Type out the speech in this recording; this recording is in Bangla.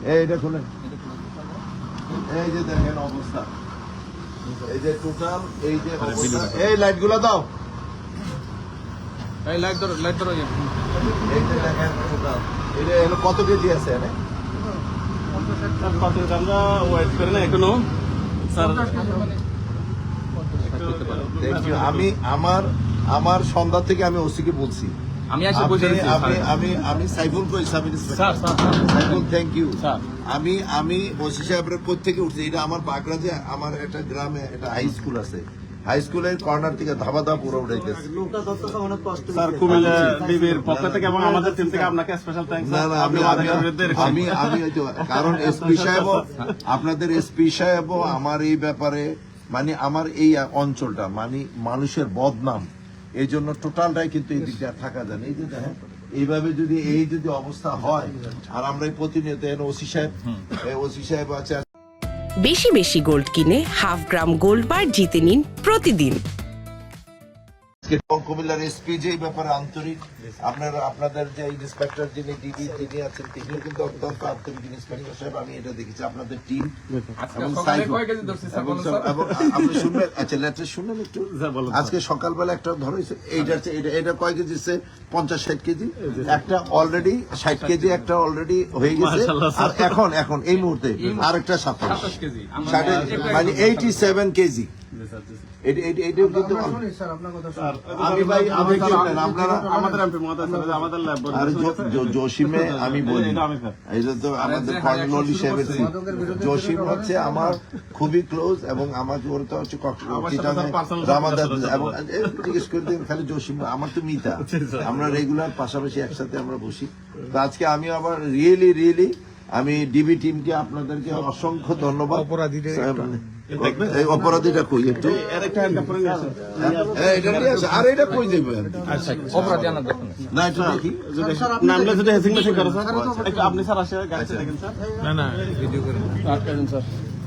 এইটা খুলেন, এই যে দেখেন অবস্থা, এই যে টোটাল এই যে অবস্থা, এই লাইট গুলো দাও, এই লাইট ধরো এই যে দেখেন টোটাল এটা হলো কত কেজি আছে এখানে? আমরা ওয়েট করি না এখনো স্যার। Thank you. আমার সন্ধ্যা থেকে আমি ওসিকে বলছি, আমি এসে বসে আছি আমি সাইফুল কই sub inspector Saiful, thank you. আমি ওসি সাহেবের কোথ থেকে উঠছি, এটা আমার বাগড়া যে আমার একটা গ্রামে একটা হাই স্কুল আছে, হাই স্কুলের কর্নার থেকে ধাবা পুরো উঠাইতেছে। স্যার কুমিল্লা ডিবির পক্ষ থেকে এবং আমাদের টিম থেকে আপনাকে স্পেশাল থ্যাঙ্কস। না না আমি ওই তো কারণ এসপি সাহেব, আপনাদের এসপি সাহেব আমার এই ব্যাপারে মানে আমার এই অঞ্চলটা মানে মানুষের বদনাম, এই জন্য টোটালটাই কিন্তু এই দিকটা থাকা যায় না। এই যে দেখেন এইভাবে যদি অবস্থা হয়, আর আমরা প্রতিনিয়ত ওসি সাহেব আছে। বেশি বেশি গোল্ড কিনে হাফ গ্রাম গোল্ড বার জিতে নিন প্রতিদিন। কুমিল্লার এসপি যে ব্যাপারে আন্তরিক, আপনাদের যে ইন্সপেক্টর যিনি ডিবি তিনি আছেন, তিনিও কিন্তু অত্যন্ত আন্তরিক ইন্সপেক্টর সাহেব। আমি এটা দেখেছি আপনাদের টিম এবং আপনি শুনবেন, আচ্ছা লেটার শুনবেন একটু। আজকে সকালবেলা একটা ধরো এটা কয় কেজি? 50-60 কেজি, একটা অলরেডি 60 কেজি, একটা অলরেডি হয়ে গেছে, আর এখন এই মুহূর্তে আরেকটা 27 কেজি, মানে 87 কেজি। জসিমে আমি বলি, এটা তো আমাদের কর্নেল হিসেবে জসিম হচ্ছে আমার খুবই ক্লোজ, এবং আমাকে ওরটা হচ্ছে এবং জিজ্ঞেস করে দিন খালি জসিম, আমার তো মিতা, আমরা রেগুলার পাশাপাশি একসাথে আমরা বসি। তো আজকে আমি আবার রিয়েলি আমি ডিবি টিমকে আপনাদেরকে অসংখ্য ধন্যবাদ। অপরাধীটা কই একটু, আর এটা কই দেবেন না একটু দেখি, নামটা যদি হেসিং মেশিন করো স্যার, আপনি স্যার আসে গাড়িতে দেখেন স্যার। না ভিডিও করে স্যার